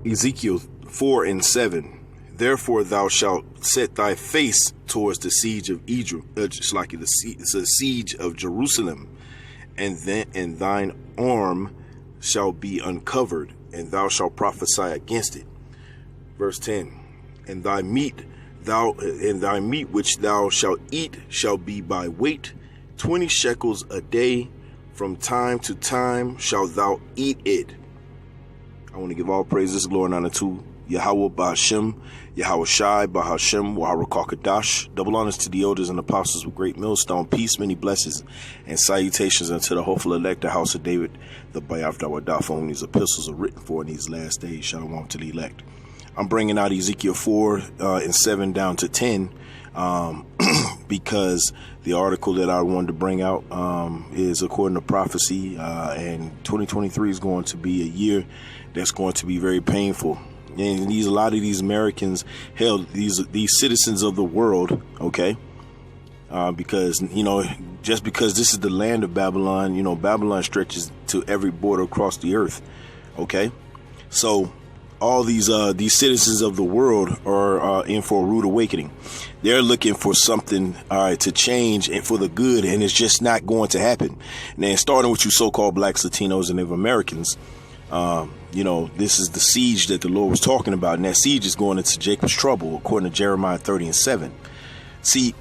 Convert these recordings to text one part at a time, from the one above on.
Ezekiel 4:7. Therefore thou shalt set thy face towards the siege of Egypt, just like the siege of Jerusalem, and thine arm shall be uncovered, and thou shalt prophesy against it. Verse 10. And thy meat which thou shalt eat shall be by weight, 20 shekels a day. From time to time shalt thou eat it. I want to give all praises, glory, and honor to Yahawashi Ba, Yahawashi Ba Hashem, Waharakakadash. Double honors to the elders and apostles with great millstone, peace, many blessings, and salutations unto the hopeful elect, the house of David, the Thawadah for whom these epistles are written for in these last days. Shalom to the elect. I'm bringing out Ezekiel 4:7 down to 10 because the article that I wanted to bring out is according to prophecy, and 2023 is going to be a year that's going to be very painful. And a lot of these Americans, hell, these citizens of the world, okay, because, just because this is the land of Babylon, Babylon stretches to every border across the earth, okay? So all these citizens of the world are in for a rude awakening. They're looking for something, to change and for the good, and it's just not going to happen. And then starting with you so-called blacks, Latinos, and Native Americans, this is the siege that the Lord was talking about, and that siege is going into Jacob's trouble, according to Jeremiah 30:7. See,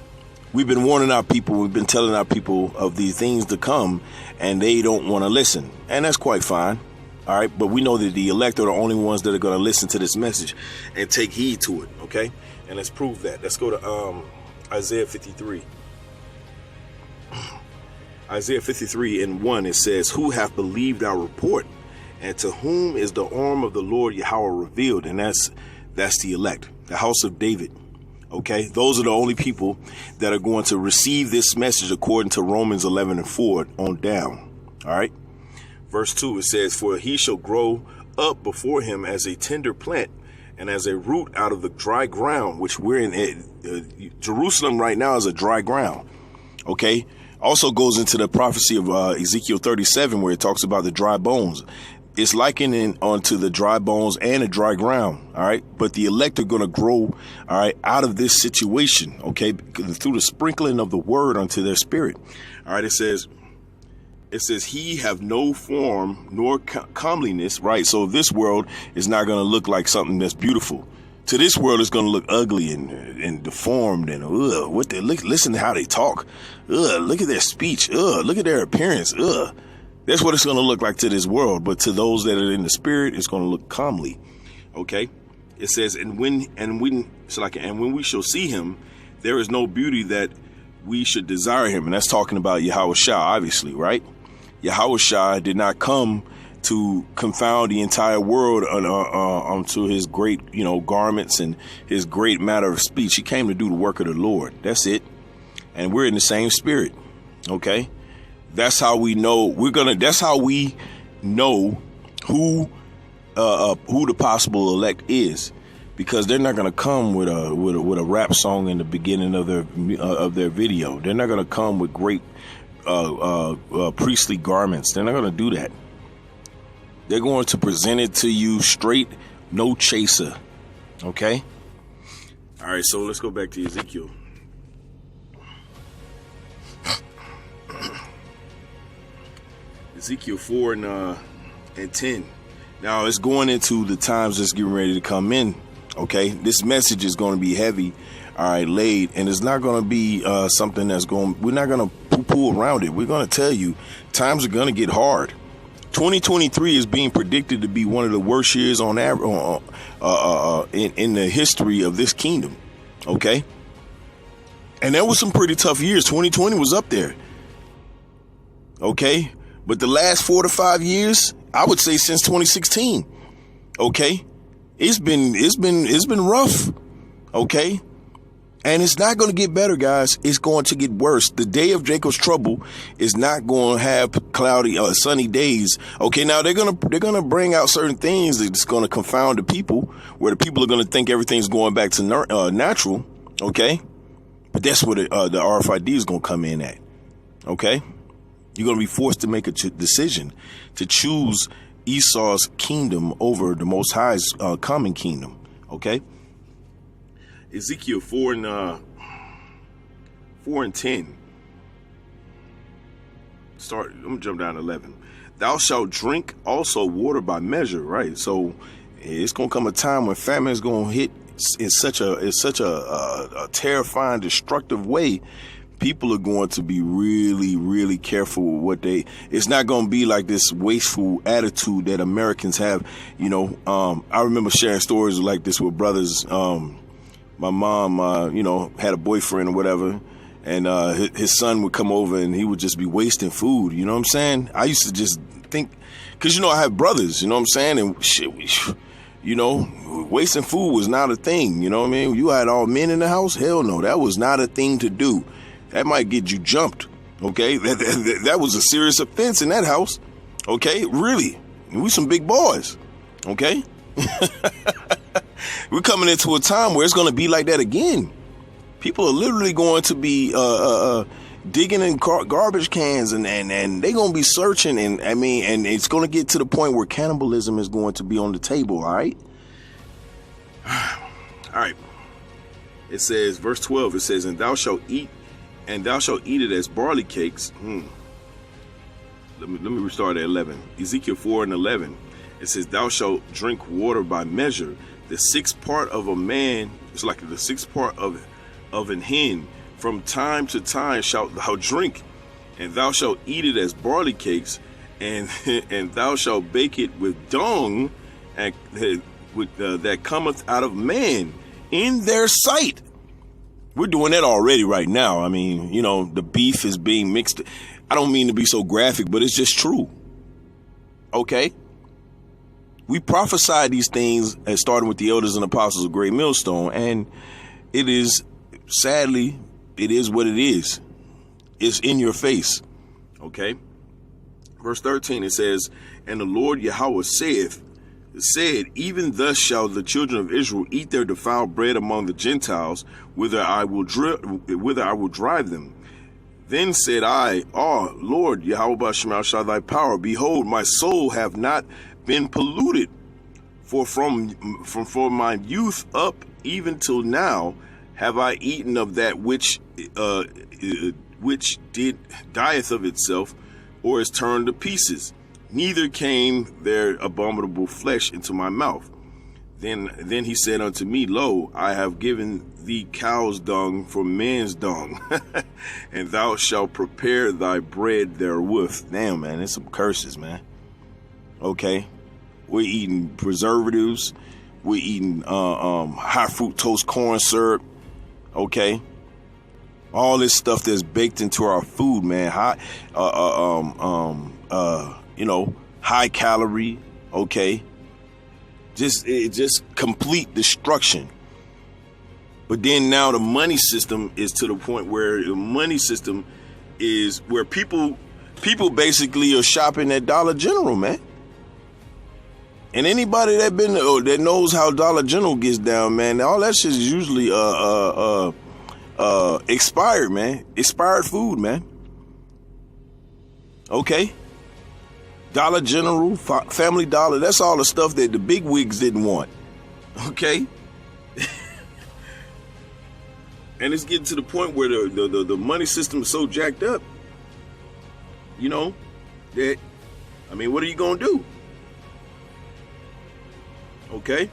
we've been warning our people, we've been telling our people of these things to come, and they don't want to listen, and that's quite fine. All right, but we know that the elect are the only ones that are going to listen to this message and take heed to it, okay? And let's prove that. Let's go to Isaiah 53. Isaiah 53:1, it says, who hath believed our report, and to whom is the arm of the Lord Yahweh revealed? And that's the elect, the house of David, okay? Those are the only people that are going to receive this message according to Romans 11:4 on down, all right? Verse 2, it says, for he shall grow up before him as a tender plant and as a root out of the dry ground, which we're in. Jerusalem right now is a dry ground. Okay. Also goes into the prophecy of Ezekiel 37, where it talks about the dry bones. It's likening onto the dry bones and the dry ground. All right. But the elect are going to grow, all right, out of this situation. Okay. Through the sprinkling of the word unto their spirit. All right. It says, he have no form nor comeliness, right? So this world is not going to look like something that's beautiful. To this world, it's going to look ugly and deformed and listen to how they talk. Look at their speech. Look at their appearance. That's what it's going to look like to this world. But to those that are in the spirit, it's going to look comely. Okay. It says, and when we shall see him, there is no beauty that we should desire him. And that's talking about Yahawashi, obviously, right? Yahawashi did not come to confound the entire world onto his great, garments and his great matter of speech. He came to do the work of the Lord. That's it. And we're in the same spirit. Okay. That's how we know that's how we know who the possible elect is, because they're not going to come with a rap song in the beginning of their video. They're not going to come with great priestly garments. They're not going to do that. They're going to present it to you straight, no chaser. Okay? All right, so let's go back to Ezekiel. Ezekiel 4:10. Now it's going into the times that's getting ready to come in. Okay? This message is going to be heavy, all right, laid, and it's not going to be something we're not going to poo-poo around it. We're going to tell you times are going to get hard. 2023 is being predicted to be one of the worst years in the history of this kingdom. Okay. And there was some pretty tough years. 2020 was up there. Okay. But the last 4 to 5 years, I would say since 2016. Okay. It's been rough. Okay. And it's not going to get better, guys. It's going to get worse. The day of Jacob's trouble is not going to have cloudy, sunny days. Okay, now they're going to bring out certain things that's going to confound the people, where the people are going to think everything's going back to natural. Okay, but that's where the RFID is going to come in at. Okay, you're going to be forced to make a decision to choose Esau's kingdom over the Most High's common kingdom. Okay. Ezekiel 4 and 10. I'm gonna jump down to 11. Thou shalt drink also water by measure, right? So it's gonna come a time when famine is gonna hit in such a terrifying, destructive way. People are going to be really, really careful with what it's not going to be like this wasteful attitude that Americans have. You know, I remember sharing stories like this with brothers. My mom, you know, had a boyfriend or whatever, and his son would come over and he would just be wasting food. You know what I'm saying? I used to just think, because, you know, I have brothers, you know what I'm saying? And shit, you know, wasting food was not a thing. You know what I mean? You had all men in the house? Hell no, that was not a thing to do. That might get you jumped, okay? That was a serious offense in that house, okay? Really. We some big boys, okay? We're coming into a time where it's going to be like that again. People are literally going to be digging in garbage cans and they're going to be searching. And I mean, and it's going to get to the point where cannibalism is going to be on the table, all right? All right. It says, verse 12, it says, and thou shalt eat it as barley cakes. Let me restart at 11. Ezekiel 4 and 11. It says, thou shalt drink water by measure. The sixth part of a man, it's like the sixth part of an hen. From time to time shalt thou drink, and thou shalt eat it as barley cakes, and thou shalt bake it with dung, and that cometh out of man in their sight. We're doing that already right now. I mean, you know, the beef is being mixed. I don't mean to be so graphic, but it's just true. Okay? We prophesied these things as starting with the elders and apostles of Great Millstone, and it is, sadly, it is what it is. It's in your face. Okay? Verse 13, it says, and the Lord Yahawashi said, even thus shall the children of Israel eat their defiled bread among the Gentiles, whither I will drive them. Then said I, Lord, Yahweh Ba shall thy power. Behold, my soul have not been polluted, for from my youth up even till now have I eaten of that which dieth of itself, or is turned to pieces. Neither came their abominable flesh into my mouth. Then he said unto me, lo, I have given thee cow's dung for man's dung, and thou shalt prepare thy bread therewith. Damn, man, there's some curses, man. Okay, we're eating preservatives. We're eating high fructose corn syrup. Okay, all this stuff that's baked into our food, man. You know, high calorie, okay? Just complete destruction. But then now the money system is to the point where the money system is where people basically are shopping at Dollar General, man. And anybody that knows how Dollar General gets down, man, all that shit is usually expired, man. Expired food, man. Okay? Dollar General, Family Dollar, that's all the stuff that the big wigs didn't want. Okay? And it's getting to the point where the money system is so jacked up, you know, that, I mean, what are you going to do? Okay?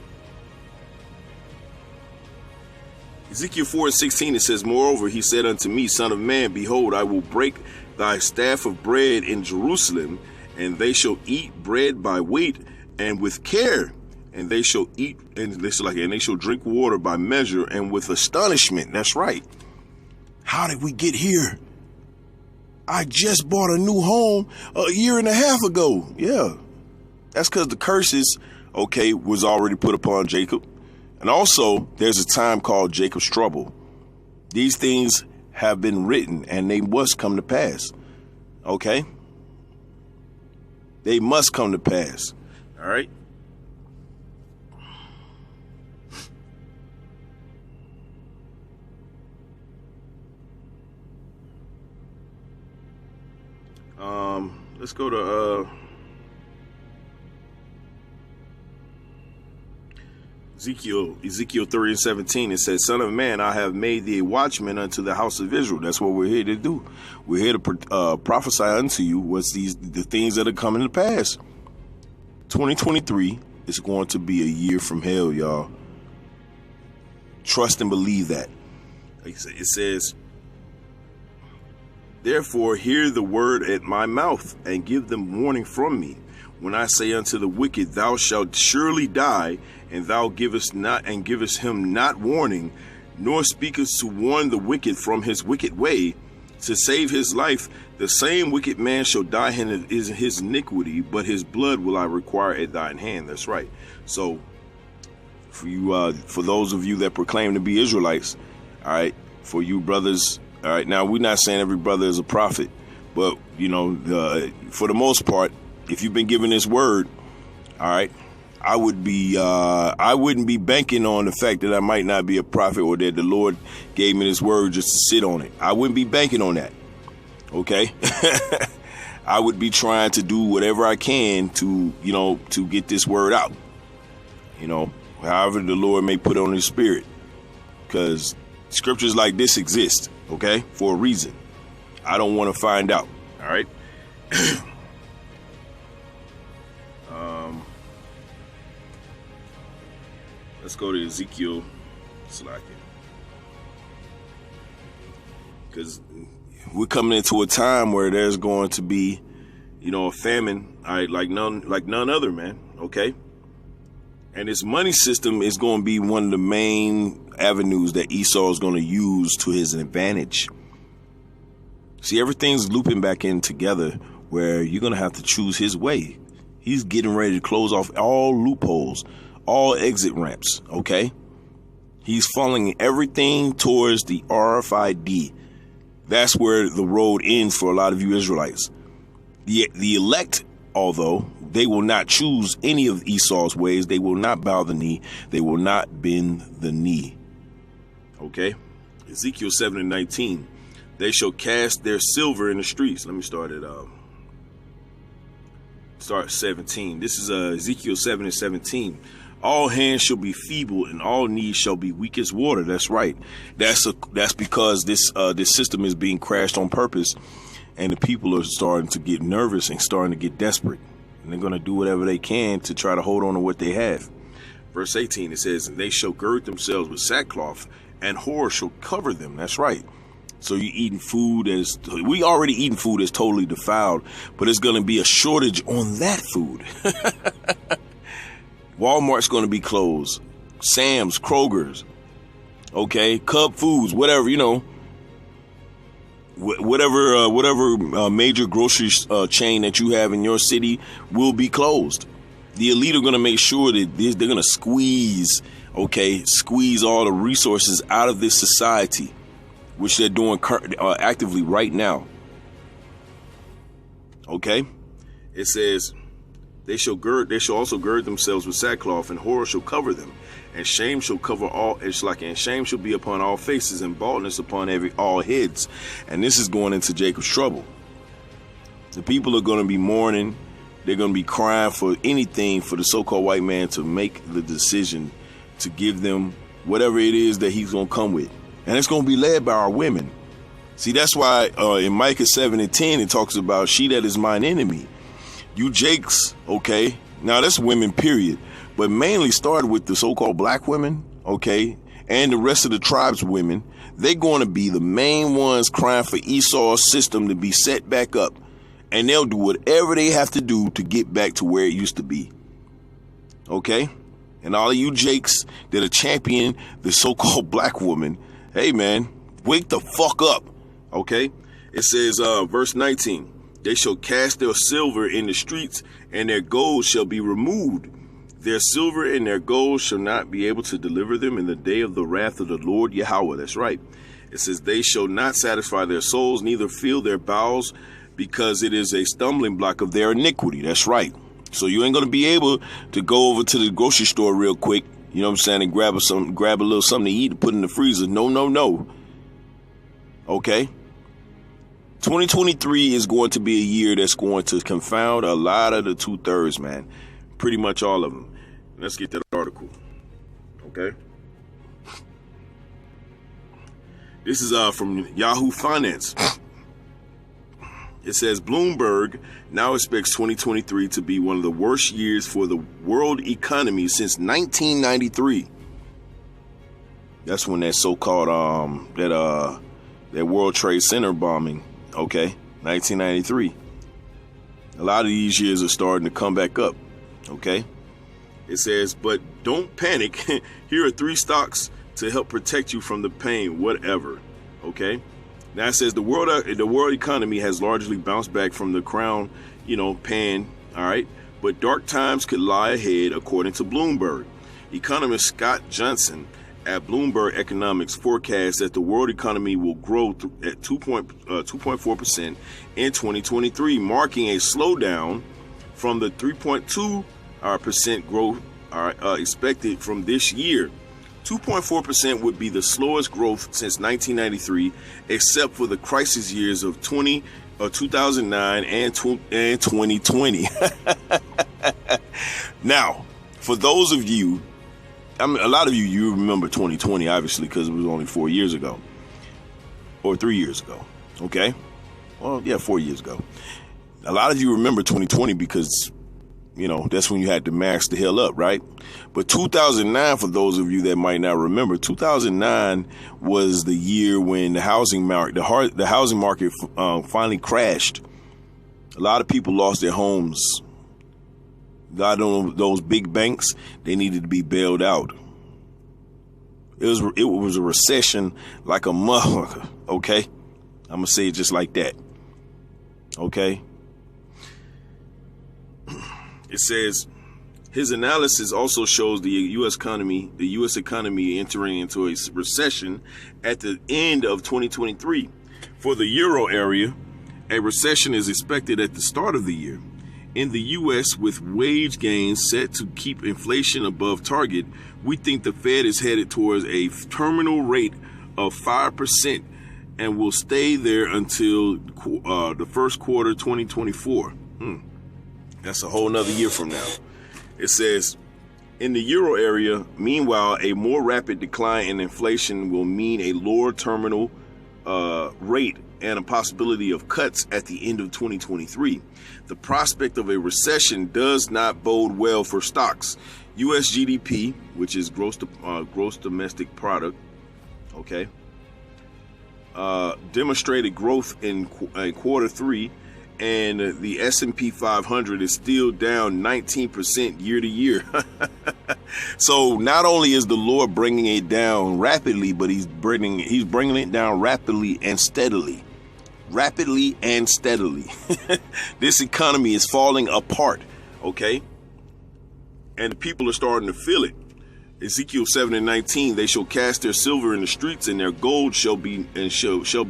Ezekiel 4:16, it says, moreover, he said unto me, son of man, behold, I will break thy staff of bread in Jerusalem, and they shall eat bread by weight and with care, and they shall eat, and they shall drink water by measure and with astonishment. That's right. How did we get here? I just bought a new home a year and a half ago. Yeah, that's because the curses, okay, was already put upon Jacob. And also, there's a time called Jacob's trouble. These things have been written, and they must come to pass. Okay? They must come to pass. All right? Let's go to Ezekiel 3 and 17, it says, Son of man, I have made thee a watchman unto the house of Israel. That's what we're here to do. We're here to prophesy unto you what's the things that are coming to pass. 2023 is going to be a year from hell, y'all. Trust and believe that. It says, therefore hear the word at my mouth, and give them warning from me. When I say unto the wicked, thou shalt surely die, and thou givest him not warning, nor speakest to warn the wicked from his wicked way, to save his life, the same wicked man shall die in his iniquity, but his blood will I require at thine hand. That's right. So for you, for those of you that proclaim to be Israelites, all right, for you brothers, all right, now we're not saying every brother is a prophet, but you know, for the most part, if you've been given this word, all right, I wouldn't be banking on the fact that I might not be a prophet, or that the Lord gave me this word just to sit on it. I wouldn't be banking on that. Okay. I would be trying to do whatever I can to, you know, to get this word out, you know, however the Lord may put it on his spirit, because scriptures like this exist. Okay. For a reason. I don't want to find out. All right. Let's go to Ezekiel, because we're coming into a time where there's going to be, you know, a famine, all right, like none other, man. Okay, and this money system is going to be one of the main avenues that Esau is going to use to his advantage. See, everything's looping back in together, where you're going to have to choose his way. He's getting ready to close off all loopholes, all exit ramps. Okay, he's funneling everything towards the RFID. That's where the road ends for a lot of you Israelites. The elect, although they will not choose any of Esau's ways, they will not bow the knee, they will not bend the knee. Okay, Ezekiel 7 and 19, they shall cast their silver in the streets. Let me start at 17. This is Ezekiel 7 and 17. All hands shall be feeble, and all knees shall be weak as water. That's right. That's because this system is being crashed on purpose, and the people are starting to get nervous and starting to get desperate, and they're going to do whatever they can to try to hold on to what they have. Verse 18, it says, and they shall gird themselves with sackcloth, and horror shall cover them. That's right. So you're eating food we already eating food that's totally defiled, but it's going to be a shortage on that food. Walmart's going to be closed. Sam's, Kroger's, okay, Cub Foods, whatever, you know, whatever major grocery chain that you have in your city will be closed. The elite are going to make sure that they're going to squeeze all the resources out of this society, which they're doing actively right now. Okay, it says, They shall also gird themselves with sackcloth, and horror shall cover them, and shame shall cover all. And shame shall be upon all faces, and baldness upon all heads. And this is going into Jacob's trouble. The people are going to be mourning. They're going to be crying for anything for the so-called white man to make the decision to give them whatever it is that he's going to come with, and it's going to be led by our women. See, that's why in Micah 7 and 10 it talks about she that is mine enemy. You Jakes, okay, now that's women, period, but mainly started with the so-called black women, okay, and the rest of the tribes women. They're going to be the main ones crying for Esau's system to be set back up, and they'll do whatever they have to do to get back to where it used to be, okay? And all of you Jakes that are championing the so-called black woman, hey man, wake the fuck up, okay? It says, verse 19, they shall cast their silver in the streets, and their gold shall be removed. Their silver and their gold shall not be able to deliver them in the day of the wrath of the Lord Yahawah. That's right. It says, they shall not satisfy their souls, neither fill their bowels, because it is a stumbling block of their iniquity. That's right. So you ain't going to be able to go over to the grocery store real quick, you know what I'm saying, and grab a little something to eat and put in the freezer. No. Okay? 2023 is going to be a year that's going to confound a lot of the 2/3, man. Pretty much all of them. Let's get that article. Okay. This is from Yahoo Finance. It says Bloomberg now expects 2023 to be one of the worst years for the world economy since 1993. That's when that so-called that World Trade Center bombing, okay, 1993. A lot of these years are starting to come back up, okay? It says, but don't panic. Here are 3 stocks to help protect you from the pain, whatever, okay? Now it says the world economy has largely bounced back from the crown, pan, all right? But dark times could lie ahead, according to Bloomberg. Economist Scott Johnson at Bloomberg Economics forecasts that the world economy will grow at 2.4% in 2023, marking a slowdown from the 3.2% growth expected from this year. 2.4% would be the slowest growth since 1993, except for the crisis years of 2009 and 2020. Now, for those of you, a lot of you remember 2020, obviously, because it was only 4 years ago. Or 3 years ago. Okay? Well, yeah, 4 years ago. A lot of you remember 2020 because, that's when you had to mask the hell up, right? But 2009, for those of you that might not remember, 2009 was the year when the housing market finally crashed. A lot of people lost their homes. God knows those big banks, they needed to be bailed out. It was a recession like a motherfucker, okay? I'm going to say it just like that, okay? It says, his analysis also shows the U.S. economy entering into a recession at the end of 2023. For the euro area, a recession is expected at the start of the year. In the U.S., with wage gains set to keep inflation above target, we think the Fed is headed towards a terminal rate of 5% and will stay there until the first quarter 2024. That's a whole nother year from now. It says, in the euro area, meanwhile, a more rapid decline in inflation will mean a lower terminal rate and a possibility of cuts at the end of 2023. The prospect of a recession does not bode well for stocks. U.S. GDP, which is gross domestic product, okay, demonstrated growth in quarter 3, and the S&P 500 is still down 19% year to year. So not only is the Lord bringing it down rapidly, but he's bringing it down rapidly and steadily. Rapidly and steadily. This economy is falling apart, okay? And the people are starting to feel it. Ezekiel 7:19, they shall cast their silver in the streets, and their gold shall be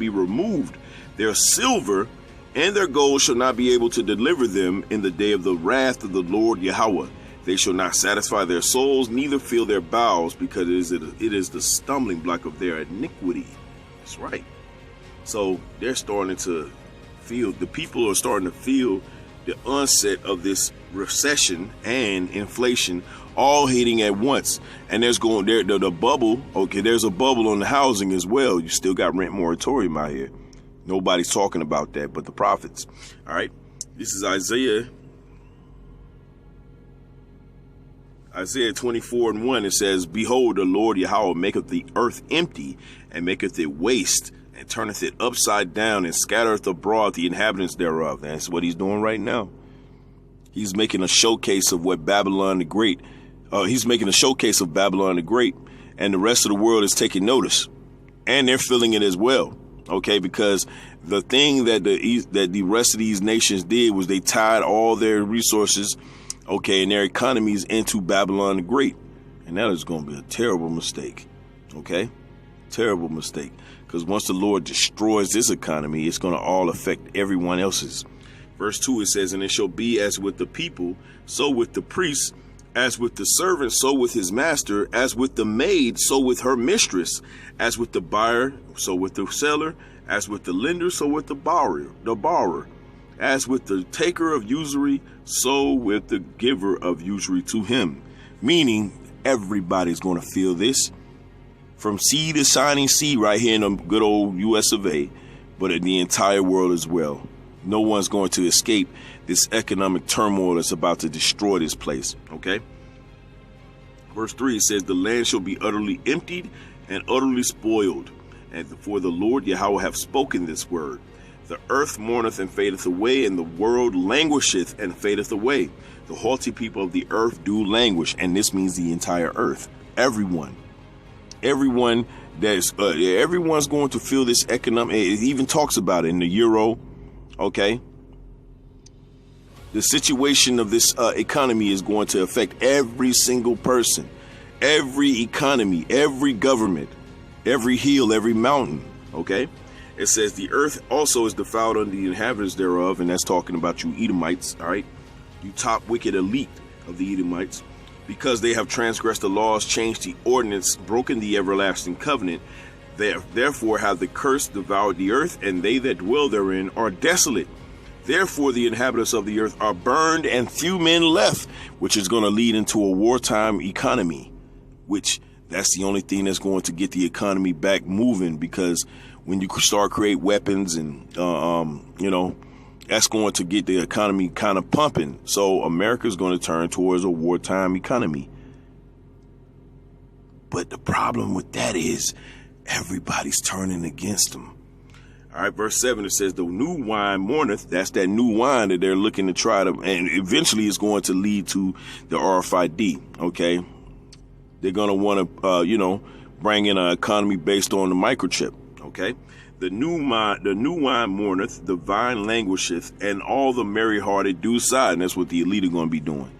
removed. Their silver and their gold shall not be able to deliver them in the day of the wrath of the Lord Yahawah. They shall not satisfy their souls, neither fill their bowels, because it is the stumbling block of their iniquity. That's right. So they're starting to feel, the people are starting to feel the onset of this recession and inflation all hitting at once. And there's the bubble. Okay, there's a bubble on the housing as well. You still got rent moratorium out here. Nobody's talking about that but the prophets. All right. This is Isaiah 24:1. It says, behold, the Lord Yahawah maketh the earth empty, and maketh it waste, and turneth it upside down, and scattereth abroad the inhabitants thereof. That's what he's doing right now. He's making a showcase of what Babylon the Great. He's making a showcase of Babylon the Great, and the rest of the world is taking notice, and they're feeling it as well. Okay, because the thing that the rest of these nations did was they tied all their resources, okay, and their economies into Babylon the Great, and that is going to be a terrible mistake. Okay, terrible mistake, because once the Lord destroys this economy, it's going to all affect everyone else's. Verse 2, it says, and it shall be as with the people, so with the priest, as with the servant, so with his master, as with the maid, so with her mistress, as with the buyer, so with the seller, as with the lender, so with the borrower, as with the taker of usury, so with the giver of usury to him. Meaning, Everybody's going to feel this, from sea to shining sea right here in the good old US of A, but in the entire world as well. No one's going to escape this economic turmoil that's about to destroy this place, okay? Verse 3, it says, the land shall be utterly emptied and utterly spoiled, and for the Lord Yahweh hath spoken this word. The earth mourneth and fadeth away, and the world languisheth and fadeth away. The haughty people of the earth do languish, and this means the entire earth. Everyone that's everyone's going to feel this economic. It even talks about it in the euro. Okay, the situation of this economy is going to affect every single person, every economy, every government, every hill, every mountain. Okay, it says the earth also is defiled unto the inhabitants thereof, and that's talking about you Edomites. All right, you top wicked elite of the Edomites, because they have transgressed the laws, changed the ordinance, broken the everlasting covenant. Therefore have the curse devoured the earth, and they that dwell therein are desolate. Therefore the inhabitants of the earth are burned, and few men left, which is going to lead into a wartime economy, which that's the only thing that's going to get the economy back moving, because when you start create weapons and, that's going to get the economy kind of pumping. So America's going to turn towards a wartime economy. But the problem with that is everybody's turning against them. All right, verse 7, it says, the new wine mourneth. That's that new wine that they're looking to try to, and eventually it's going to lead to the RFID, okay? They're going to want to, bring in an economy based on the microchip, okay? The new wine mourneth, the vine languisheth, and all the merry-hearted do sigh. And that's what the elite are going to be doing.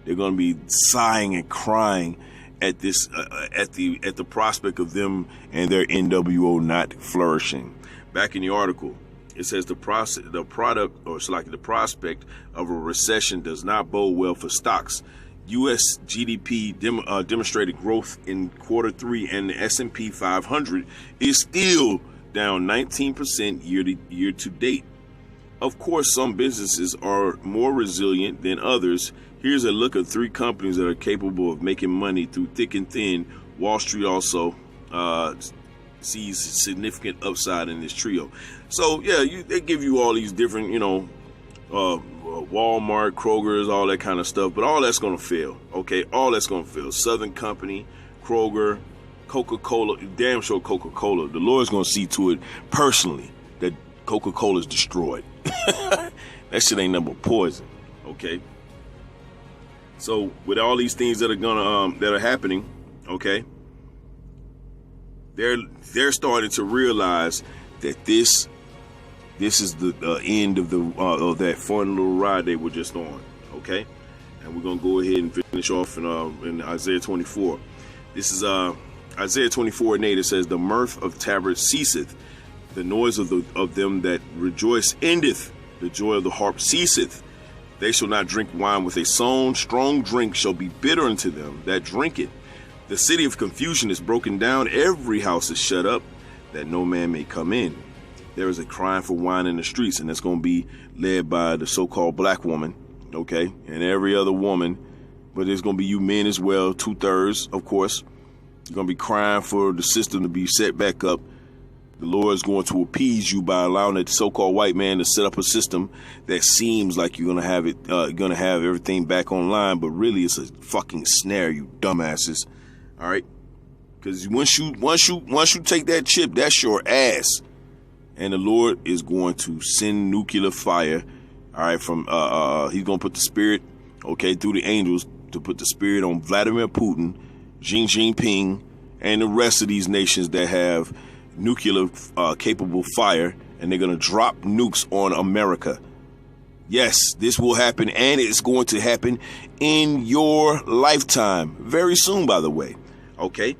They're going to be sighing and crying at this, at the prospect of them and their NWO not flourishing. Back in the article, it says the prospect of a recession does not bode well for stocks. U.S. GDP demonstrated growth in quarter 3, and the S&P 500 is still down 19% year to date. Of course, some businesses are more resilient than others. Here's a look at 3 companies that are capable of making money through thick and thin. Wall Street also sees significant upside in this trio. So yeah, they give you all these different, Walmart, Kroger's, all that kind of stuff, but all that's going to fail. Okay, all that's going to fail. Southern Company, Kroger, Coca-Cola, damn sure Coca-Cola. The Lord's going to see to it personally that Coca-Cola is destroyed. That shit ain't number poison. Okay. So with all these things that are happening, okay, they're starting to realize that this is the end of that fun little ride they were just on. Okay, and we're gonna go ahead and finish off in Isaiah 24. This is Isaiah 24:8. It says, the mirth of tabrets ceaseth, the noise of them that rejoice endeth, the joy of the harp ceaseth. They shall not drink wine with a song, strong drink shall be bitter unto them that drink it. The city of confusion is broken down, every house is shut up, that no man may come in. There is a crying for wine in the streets, and that's going to be led by the so-called black woman, okay, and every other woman, but there's going to be you men as well, 2/3, of course. You're going to be crying for the system to be set back up. The Lord is going to appease you by allowing that so-called white man to set up a system that seems like you're going to have it, you're going to have everything back online, but really it's a fucking snare, you dumbasses. All right, because once you take that chip, that's your ass, and the Lord is going to send nuclear fire. All right, from he's going to put the spirit, okay, through the angels to put the spirit on Vladimir Putin, Xi Jinping, and the rest of these nations that have nuclear capable fire, and they're going to drop nukes on America. Yes, this will happen, and it's going to happen in your lifetime very soon, by the way. Okay,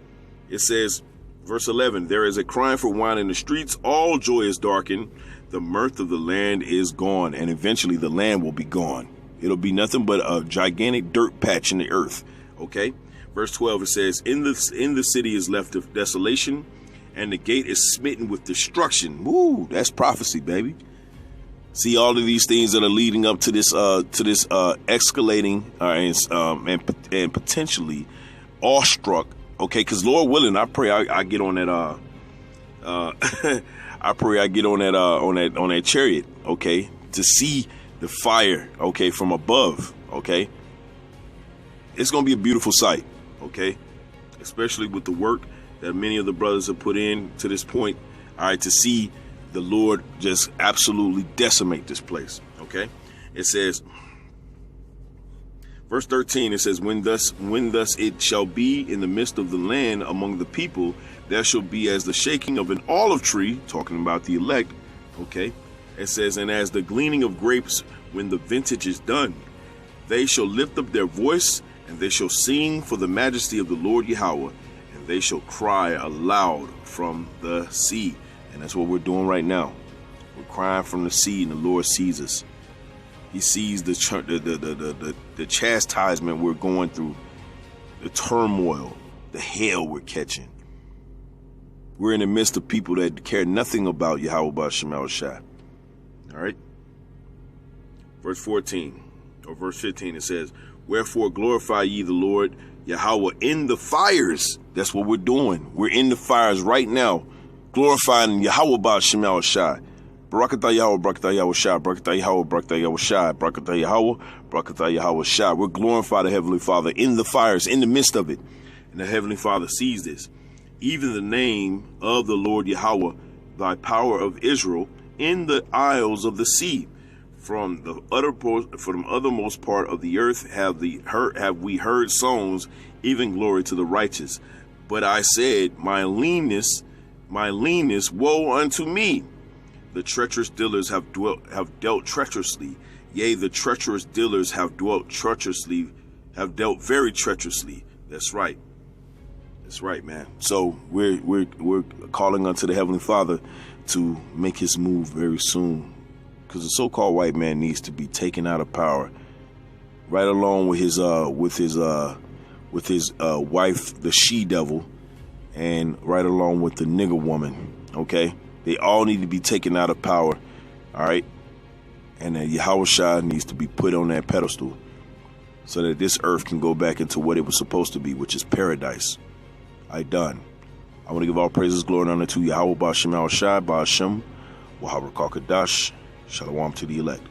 it says, verse 11, there is a crying for wine in the streets, all joy is darkened, the mirth of the land is gone, and eventually the land will be gone. It'll be nothing but a gigantic dirt patch in the earth. Okay, verse 12, it says, in the city is left of desolation, and the gate is smitten with destruction. Woo, that's prophecy, baby. See, all of these things that are leading up to this escalating and potentially awestruck, okay? Because Lord willing, I pray I get on that I pray I get on that chariot, okay, to see the fire, okay, from above, okay. It's gonna be a beautiful sight, okay, especially with the work that many of the brothers have put in to this point. All right, to see the Lord just absolutely decimate this place, okay. It says, verse 13, it says, when thus it shall be in the midst of the land among the people, there shall be as the shaking of an olive tree, talking about the elect, okay. It says, and as the gleaning of grapes when the vintage is done, they shall lift up their voice, and they shall sing for the majesty of the Lord Yahweh, and they shall cry aloud from the sea. And that's what we're doing right now. We're crying from the sea, and the Lord sees us. He sees the chastisement we're going through, the turmoil, the hell we're catching. We're in the midst of people that care nothing about Yahawashi Yahawashi. All right. Verse 14 or verse 15, it says, wherefore glorify ye the Lord Yahweh in the fires. That's what we're doing. We're in the fires right now, glorifying Yahweh Yahawashi. Barakatah Yahweh, Barakatah Yahawashi, Barakatah Yahweh, Barakatah Yahawashi, Barakatah Yahweh, Barakatah Yahawashi. We're glorifying the Heavenly Father in the fires, in the midst of it. And the Heavenly Father sees this. Even the name of the Lord Yahweh, thy power of Israel, in the isles of the sea. From the uttermost part of the earth have we heard songs, even glory to the righteous. But I said, my leanness, woe unto me. The treacherous dealers have dealt treacherously. Yea, the treacherous dealers have dealt very treacherously. That's right. That's right, man. So we're calling unto the Heavenly Father to make his move very soon, because the so-called white man needs to be taken out of power, right along with his wife, the she-devil, and right along with the nigger woman. Okay, they all need to be taken out of power. All right, and Yahawashi needs to be put on that pedestal so that this earth can go back into what it was supposed to be, which is paradise. I want to give all praises, glory, and honor to Yahweh Ba Shem Yahawashi Ba Shem Wahabra Kadash. Shalom to the elect.